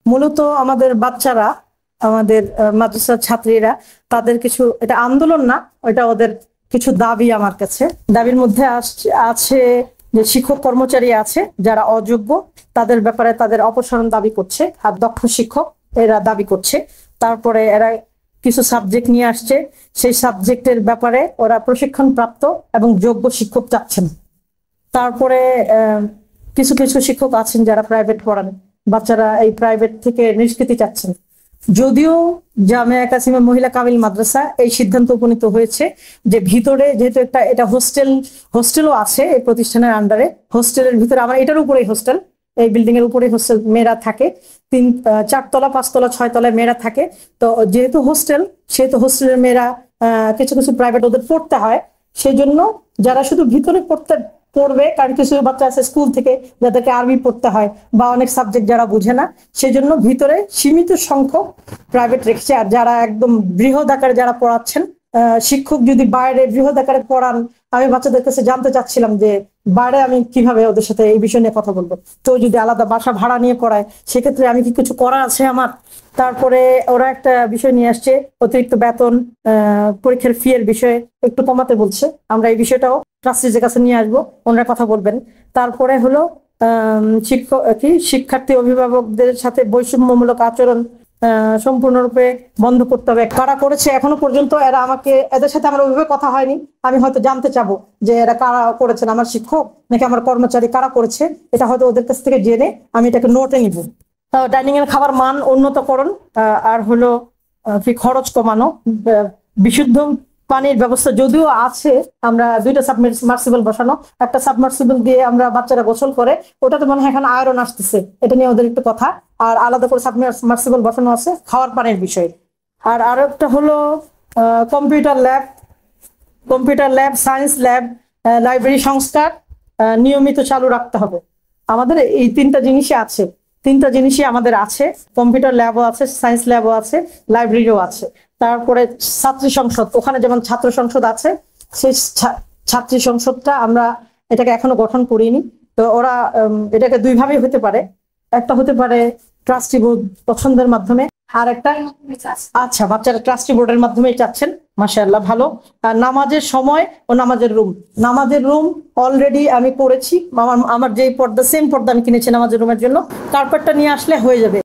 মূলত আমাদের বাচ্চারা, আমাদের মাদ্রাসার ছাত্রীরা, তাদের কিছু, এটা আন্দোলন না, ওটা ওদের কিছু দাবি আমার কাছে। দাবির মধ্যে আছে যে শিক্ষক কর্মচারী আছে যারা অযোগ্য, তাদের ব্যাপারে তাদের অপসারণ দাবি করছে, আর দক্ষ শিক্ষক এরা দাবি করছে। তারপরে এরা কিছু সাবজেক্ট নিয়ে আসছে, সেই সাবজেক্টের ব্যাপারে ওরা প্রশিক্ষণ প্রাপ্ত এবং যোগ্য শিক্ষক চাচ্ছেন। তারপরে কিছু কিছু শিক্ষক আছেন যারা প্রাইভেট পড়ান, বাচ্চারা এই প্রাইভেট থেকে নিষ্কৃতি চাচ্ছেন। যদিও জামিয়া কাসিমা মহিলা কামিল মাদ্রাসা এই সিদ্ধান্ত উপনীত হয়েছে যে ভিতরে, যেহেতু এটা হোস্টেলও আছে এই প্রতিষ্ঠানের আন্ডারে, হোস্টেলের ভিতরে আমার এটার উপরেই হোস্টেল, এই বিল্ডিং এর উপরেই হোস্টেল, মেয়েরা থাকে 4 তলা 5 তলা 6 তলায় মেয়েরা থাকে। তো যেহেতু হোস্টেল, সেহেতু হোস্টেলের মেয়েরা কিছু কিছু প্রাইভেট ওদের পড়তে হয়, সেই জন্য যারা শুধু ভিতরে পড়বে, কারণ কিছু বাচ্চা আছে স্কুল থেকে যাদেরকে আরবি পড়তে হয় বা অনেক সাবজেক্ট যারা বুঝে না, সেই জন্য ভিতরে সীমিত সংখ্যক প্রাইভেট রেখেছে। আর যারা একদম বৃহৎ আকারে যারা পড়াচ্ছেন, শিক্ষক যদি বাইরে বৃহৎ আকারে পড়ান, আমি বাচ্চাদের কাছে জানতে চাচ্ছিলাম যে বাইরে আমি কিভাবে ওদের সাথে এই বিষয় নিয়ে কথা বলবো। তো যদি আলাদা বাসা ভাড়া নিয়ে পড়ায়, সেক্ষেত্রে আমি কি কিছু করার আছে আমার? তারপরে ওরা একটা বিষয় নিয়ে আসছে, অতিরিক্ত বেতন, পরীক্ষার ফি এর বিষয়ে একটু কমাতে বলছে। আমরা এই বিষয়টাও ট্রাস্টিদের কাছে নিয়ে আসবো, ওনারা কথা বলবেন। তারপরে হলো শিক্ষার্থী অভিভাবকদের সাথে বৈষম্যমূলক আচরণ সম্পূর্ণরূপে বন্ধ করতে হবে। কারা করেছে এখনো পর্যন্ত, এদের সাথে আমার ওইভাবে কথা হয়নি, আমি হয়তো জানতে চাবো যে এরা কারা করেছেন, আমার শিক্ষক নাকি আমার কর্মচারী, কারা করেছে, এটা হয়তো ওদের কাছ থেকে জেনে আমি এটাকে নোটে নিব। ডাইনিং এর খাবার মান উন্নতকরণ, আর হলো খরচ কমানো, বিশুদ্ধ পানির ব্যবস্থা যদিও আছে, আমরা 2টা সাবমার্সিবল বসানো, একটা সাবমার্সিবল দিয়ে আমরা বাচ্চারা গোসল করে, ওটাতে মনে হয় এখন আয়রন আসতেছে, এটা নিয়ে ওদের একটু কথা। আর আলাদা করে সাবমার্সিবল বসানো আছে খাওয়ার পানির বিষয়ে। আর আরো একটা হলো computer lab, science lab, library সংস্কার নিয়মিত চালু রাখতে হবে। আমাদের এই 3টা জিনিসই আছে, 3টা জিনিসই আমাদের আছে, কম্পিউটার ল্যাবও আছে, সায়েন্স ল্যাবও আছে, লাইব্রেরিও আছে। তারপরে ছাত্রী সংসদ, ওখানে যেমন ছাত্র সংসদ আছে, সেই ছাত্রী সংসদটা আমরা এটাকে এখনো গঠন করিনি। তো ওরা এটাকে 2 ভাবেই হতে পারে, একটা হতে পারে ট্রাস্টি বোর্ড পছন্দের মাধ্যমে, আর একটা আচ্ছা বাচ্চারা ট্রাস্টি বোর্ডের মাধ্যমে চাচ্ছেন, মাশাআল্লাহ ভালো। আর নামাজের সময় ও নামাজের রুম অলরেডি আমি করেছি। আমার যে পর্দা, সেম পর্দা আমি কিনেছি নামাজের রুমের জন্য, কার্পেটটা নিয়ে আসলে হয়ে যাবে।